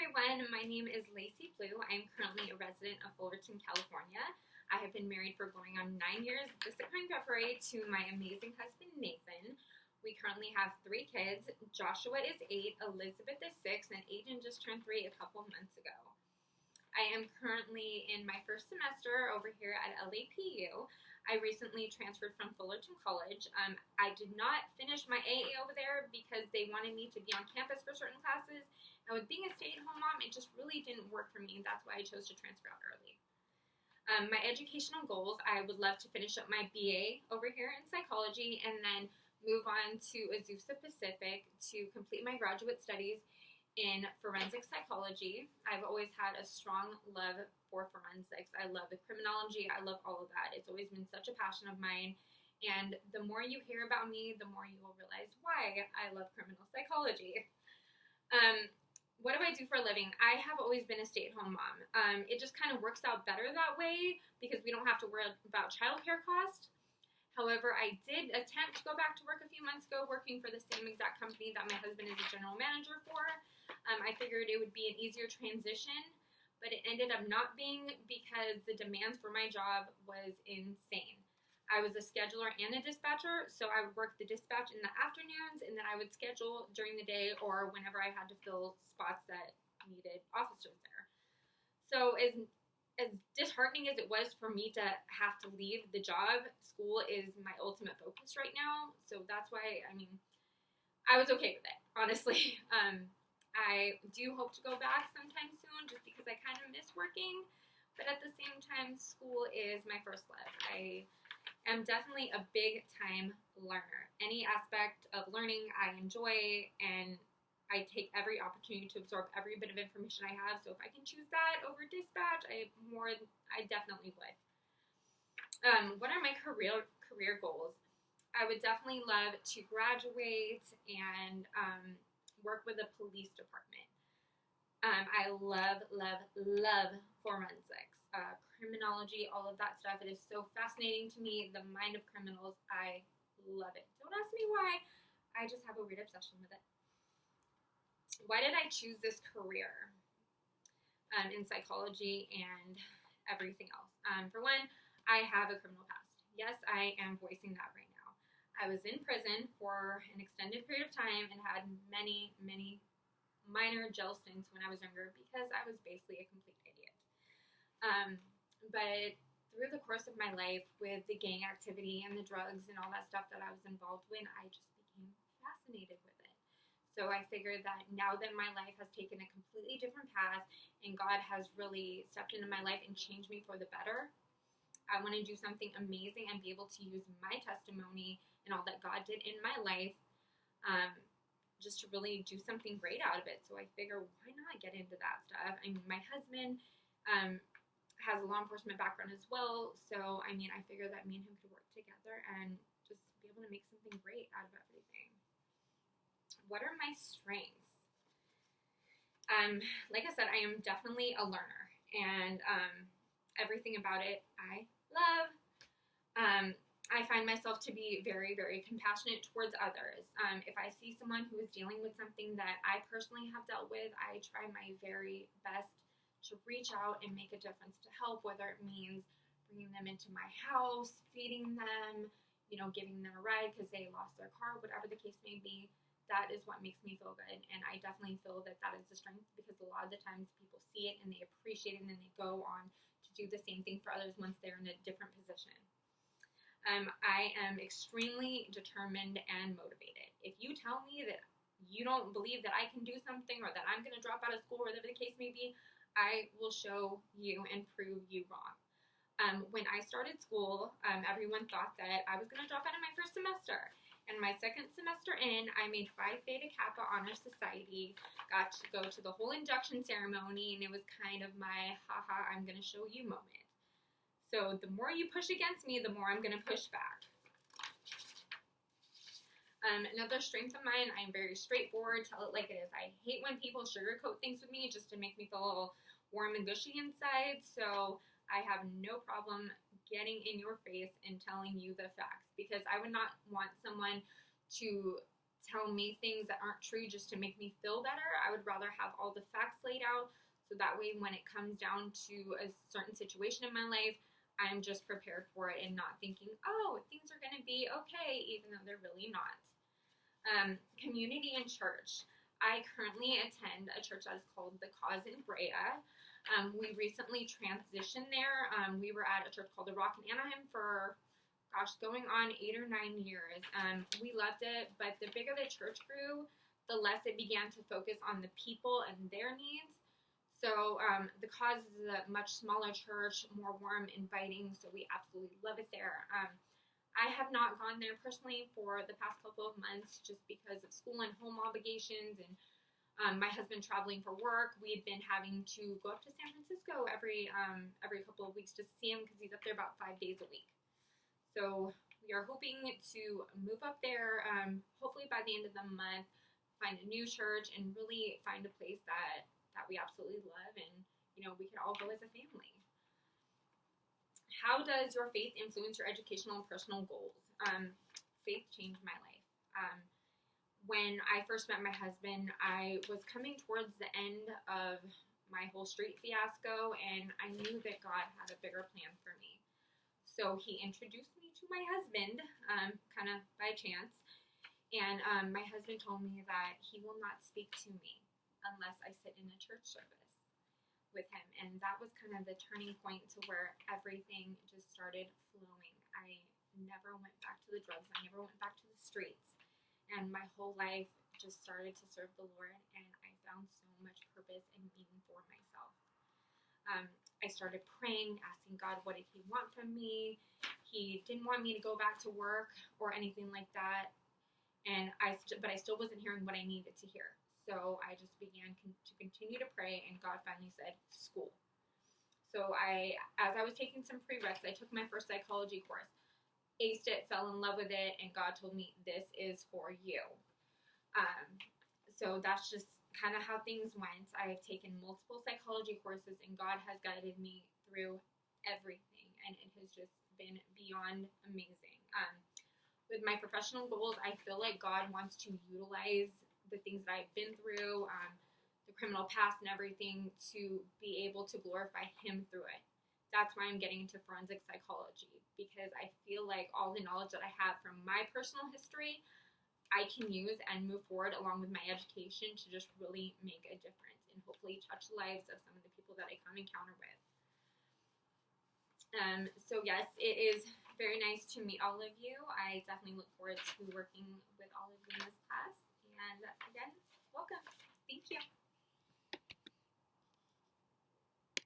everyone, my name is Lacey Blue. I am currently a resident of Fullerton, California. I have been married for going on 9 years this upcoming February to my amazing husband, Nathan. We currently have 3 kids. Joshua is 8, Elizabeth is 6, and Aiden just turned 3 a couple months ago. I am currently in my first semester over here at LAPU. I recently transferred from Fullerton College. I did not finish my AA over there because they wanted me to be on campus for certain classes. And with being a stay-at-home mom, it just really didn't work for me. That's why I chose to transfer out early. My educational goals, I would love to finish up my BA over here in psychology and then move on to Azusa Pacific to complete my graduate studies in forensic psychology. I've always had a strong love for forensics. I love the criminology. I love all of that. It's always been such a passion of mine. And the more you hear about me, the more you will realize why I love criminal psychology. What do I do for a living? I have always been a stay-at-home mom. It just kind of works out better that way because we don't have to worry about childcare costs. However, I did attempt to go back to work a few months ago working for the same exact company that my husband is a general manager for. I figured it would be an easier transition, but it ended up not being because the demands for my job was insane. I was a scheduler and a dispatcher, so I would work the dispatch in the afternoons, and then I would schedule during the day or whenever I had to fill spots that needed officers there. So as disheartening as it was for me to have to leave the job, school is my ultimate focus right now. So that's why, I was okay with it, honestly. I do hope to go back sometime soon just because I kind of miss working. But at the same time, school is my first love. I am definitely a big time learner. Any aspect of learning I enjoy, and I take every opportunity to absorb every bit of information I have. So if I can choose that over dispatch, I definitely would. What are my career goals? I would definitely love to graduate and work with the police department. I love forensics, criminology, all of that stuff. It is so fascinating to me. The mind of criminals, I love it. Don't ask me why. I just have a weird obsession with it. Why did I choose this career in psychology and everything else? For one, I have a criminal past. Yes, I am voicing that right now. I was in prison for an extended period of time and had many minor jail stints when I was younger because I was basically a complete idiot. But through the course of my life with the gang activity and the drugs and all that stuff that I was involved in, I just became fascinated with it. So I figured that now that my life has taken a completely different path and God has really stepped into my life and changed me for the better, I want to do something amazing and be able to use my testimony and all that God did in my life just to really do something great out of it. So I figure, why not get into that stuff? I mean, my husband has a law enforcement background as well. So, I figure that me and him could work together and just be able to make something great out of everything. What are my strengths? Like I said, I am definitely a learner, and everything about it I love. I find myself to be very compassionate towards others. If I see someone who is dealing with something that I personally have dealt with, I try my very best to reach out and make a difference to help, whether it means bringing them into my house, feeding them, giving them a ride because they lost their car, whatever the case may be. That is what makes me feel good, and I definitely feel that that is the strength because a lot of the times people see it and they appreciate it and then they go on to do the same thing for others once they're in a different position. I am extremely determined and motivated. If you tell me that you don't believe that I can do something or that I'm going to drop out of school, whatever the case may be, I will show you and prove you wrong. When I started school, everyone thought that I was going to drop out of my first semester. And my second semester in, I made Phi Theta Kappa Honor Society, got to go to the whole induction ceremony, and it was kind of my, haha, I'm going to show you moment. So the more you push against me, the more I'm going to push back. Another strength of mine, I'm very straightforward, tell it like it is. I hate when people sugarcoat things with me just to make me feel a little warm and gushy inside. So I have no problem getting in your face and telling you the facts because I would not want someone to tell me things that aren't true just to make me feel better. I would rather have all the facts laid out so that way when it comes down to a certain situation in my life, I'm just prepared for it and not thinking, oh, things are going to be okay, even though they're really not. Community and church. I currently attend a church that is called The Cause in Brea. We recently transitioned there. We were at a church called The Rock in Anaheim for, going on 8 or 9 years. We loved it, but the bigger the church grew, the less it began to focus on the people and their needs. So The Cause is a much smaller church, more warm, inviting, so we absolutely love it there. I have not gone there personally for the past couple of months just because of school and home obligations and my husband traveling for work. We've been having to go up to San Francisco every couple of weeks to see him because he's up there about 5 days a week. So we are hoping to move up there, hopefully by the end of the month, find a new church and really find a place that we absolutely love and, we can all go as a family. How does your faith influence your educational and personal goals? Faith changed my life. When I first met my husband, I was coming towards the end of my whole street fiasco, and I knew that God had a bigger plan for me. So he introduced me to my husband, kind of by chance, and my husband told me that he will not speak to me unless I sit in a church service with him, and that was kind of the turning point to where everything just started flowing. I never went back to the drugs. I never went back to the streets, and my whole life just started to serve the Lord, and I found so much purpose and meaning for myself. I started praying, asking God what did he want from me. He didn't want me to go back to work or anything like that, and but I still wasn't hearing what I needed to hear. So I just began to continue to pray, and God finally said, school. So as I was taking some prereqs, I took my first psychology course, aced it, fell in love with it, and God told me, this is for you. So that's just kind of how things went. I've taken multiple psychology courses, and God has guided me through everything, and it has just been beyond amazing. With my professional goals, I feel like God wants to utilize the things that I've been through, the criminal past and everything, to be able to glorify him through it. That's why I'm getting into forensic psychology, because I feel like all the knowledge that I have from my personal history, I can use and move forward along with my education to just really make a difference and hopefully touch the lives of some of the people that I come encounter with. So yes, it is very nice to meet all of you. I definitely look forward to working with all of you in this class. And again, welcome. Thank you.